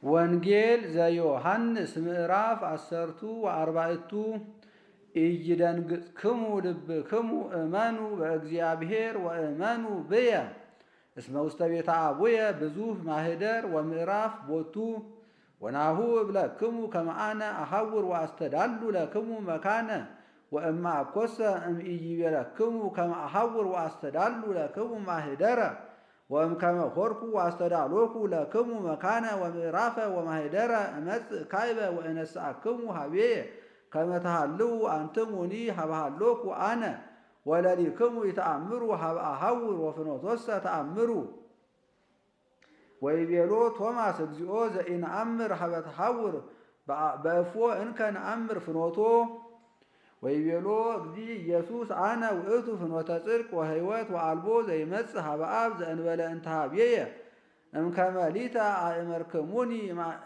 ወንጌል ዘዮሐንስ ምዕራፍ 10 ኢይደንግጽክሙ ልብክሙ እመኑ በእግዚአብሔር ወእመኑ ብየ እስመ ውስተ ቤተ አቡየ ብዙኅ ማህደር ወምዕራፍ ቦቱ ወናሁ እብለክሙ ከመ አነ አሐውር ወአስተዳሉ ለክሙ መካነ ወእማ እኰሰ እምኢይቤለክሙ ከመ አሐውር ወአስተዳሉ ለክሙ ማህደረ ወእምከመ ኰርኩ ወአስተዳሎኩ ለክሙ መካነ ወምዕራፈ ወማህደረ እመጽእ ካይበ ወእነስአክሙ ሀቤየ ከመ ተሃልዉ አንትሙኒ ሀበ ሀሎኩ አነ ወለሊክሙ ይተአምሩ ሀበ አሐውር ወፍኖቶሰ ተአምሩ። ወይቤሎ ቶማስ እግዚኦ ዘኢነአምር ሀበ ተሐውር በእፎ እንከ ነአምር ፍኖቶ። ወይቤሎ እግዚእ ኢየሱስ አነ ውእቱ ፍኖተ ጽድቅ ወሕይወት ወአልቦ ዘይመጽእ ሀበ አብ ዘእንበለ እንተ ኀቤየ እምከመ ሊተ አእመርክሙኒ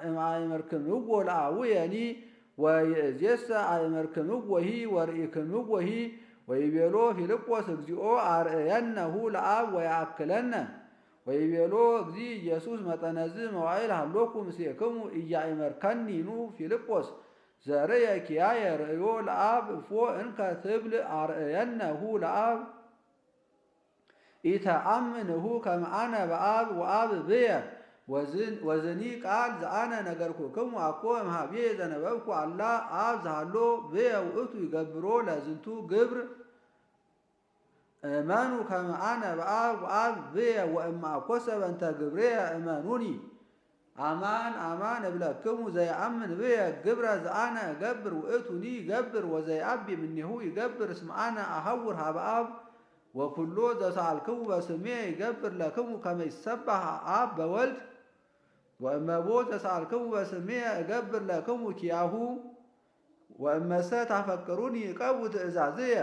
እምአእመርክምዎ ለአቡየኒ ወይእዜሰ አእመርክምዎሂ ወርኢክምዎሂ። ወይቤሎ ፊልጶስ እግዚኦ አርእየነሁ ለአብ ወያእክለነ። ወይቤሎ እግዚእ ኢየሱስ መጠነዝ መዋዕል ሀሎኩ ምስሌክሙ ኢያእመርከኒኑ ፊልጶስ ዘርእየ ኪያየ ርእዮ ለአብ እፎ እንከ ትብል አርእየነሁ ለአብ ኢተአምንሁ ከመ አነ በአብ ወአብ ብየ። ወዝኒ ቃል ዘአነ ነገርኩክሙ አኮ እምኀቤየ ዘነበብኩ አላ አብ ዘሃሎ ብየ ውእቱ ይገብሮ ለዝንቱ ግብር። እመኑ ከመ አነ በአብ ወአብ ብየ ወእማ እኰሰ በእንተ ግብርየ እመኑኒ። አማን አማን እብለክሙ ዘየአምን ብየ ግብረ ዘአነ እገብር ውእቱኒ ይገብር ወዘየአቢ እምኔሁ ይገብር እስመ አነ አሐውር ሀበ አብ። ወኩሎ ዘሰአልክሙ በስሜ ይገብር ለክሙ ከመ ይሰባሕ አብ በወልድ። ወእመቦ ዘሰአልክሙ በስሜ እገብር ለክሙ ኪያሁ። ወእመሰ ታፈቅሩኒ ዕቀቡ ትእዛዝየ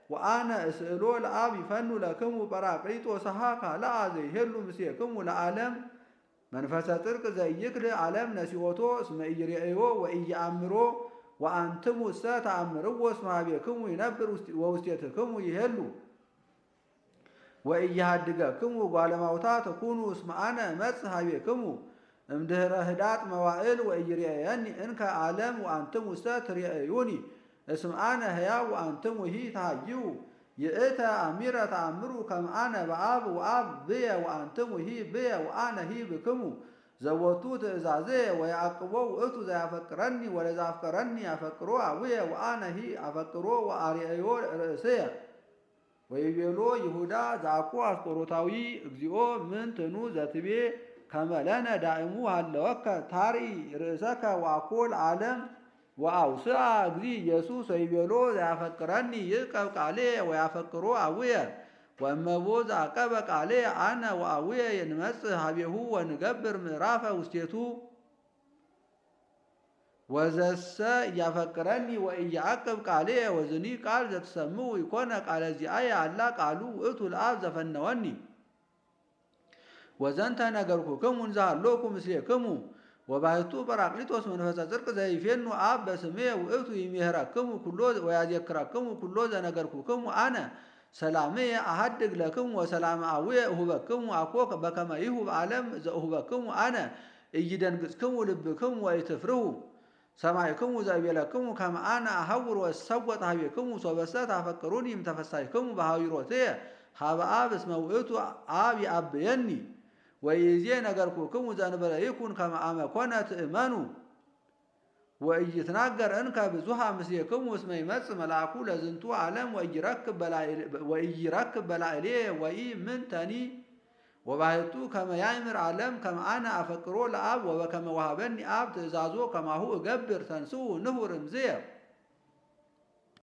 ወአነ እስእሎ ለአብ ይፈኑ ለክሙ ጰራቅሊጦስሃ ካልአ ዘይሄሉ ምስሌክሙ ለዓለም መንፈሰ ጽድቅ ዘኢይክል ዓለም ነሲኦቶ እስመ ኢይሬእዮ ወኢየአምሮ ወአንትሙ እሰ ተአምርዎ እስመ ኀቤክሙ ይነብር ወውስቴትክሙ ይሄሉ። ወኢያሃድገክሙ ጓለማውታ ተኩኑ እስመ አነ እመጽእ ኀቤክሙ እምድኅረ ህዳጥ መዋዕል ወኢይሬእየኒ እንከ ዓለም ወአንትሙ እሰ ትሬእዩኒ እስመ አነ ሕያው ወአንትሙሂ ተሃይኡ። ይእተ አሚረ ተአምሩ ከመ አነ በአብ ወአብ ብየ ወአንትሙሂ ብየ ወአነሂ ብክሙ። ዘቦቱ ትእዛዝየ ወየዐቅቦ ውእቱ ዘያፈቅረኒ ወለዘአፍቀረኒ ያፈቅሮ አቡየ ወአነሂ አፈቅሮ ወአርአዮ ርእስየ። ወይቤሎ ይሁዳ ዘአኮ አስቆሮታዊ እግዚኦ ምንትኑ ዘትቤ ከመ ለነ ዳእሙ ሀለወከ ታርኢ ርእሰከ ወአኮ ለዓለም። ወአውስአ እግዚእ ኢየሱስ ወይቤሎ ዘያፈቅረኒ ይዕቀብ ቃልየ ወያፈቅሮ አቡየ። ወእመቦ ዘዐቀበ ቃልየ አነ ወአቡየ ንመጽእ ኀቤሁ ወንገብር ምዕራፈ ውስቴቱ። ወዘሰ እያፈቅረኒ ወኢያዕቅብ ቃልየ ወዝኒ ቃል ዘትሰምዑ ይኮነ ቃለ ዚአየ አላ ቃሉ ውእቱ ለአብ ዘፈነወኒ። ወዘንተ ነገርኩክሙ እንዘ ሀሎኩ ምስሌክሙ። ወባሕቱ ጰራቅሊጦስ መንፈሰ ጽድቅ ዘይፌኑ አብ በስሜ ውእቱ ይሜህረክሙ ኩሎ ወያዜክረክሙ ኩሎ ዘነገርኩክሙ አነ። ሰላምየ አሐድግ ለክሙ ወሰላመ አቡየ እሁበክሙ አኮ በከመ ይሁብ ዓለም ዘእሁበክሙ አነ። ኢይደንግጽክሙ ልብክሙ ወኢትፍርሁ። ሰማዕክሙ ዘእቤለክሙ ከመ አነ አሐውር ወእሰወጥ ኀቤክሙ ሶበሰ ታፈቅሩኒ እምተፈሳሕክሙ በኀዊሮትየ ሀበ አብ እስመ ውእቱ አብ ይአብየኒ። ወይእዜ ነገርኩክሙ ዘእንበለ ይኩን ከመ አመ ኮነ ትእመኑ። ወኢይትናገር እንከ ብዙኃ ምስሌክሙ እስመ ይመጽእ መልአኩ ለዝንቱ ዓለም ወኢይረክብ በላዕሌየ ወኢምንተኒ። ወባሕቱ ከመ ያእምር ዓለም ከመ አነ አፈቅሮ ለአብ ወበከመ ወሀበኒ አብ ትእዛዞ ከማሁ እገብር ተንሥኡ ንሑር እምዝየ።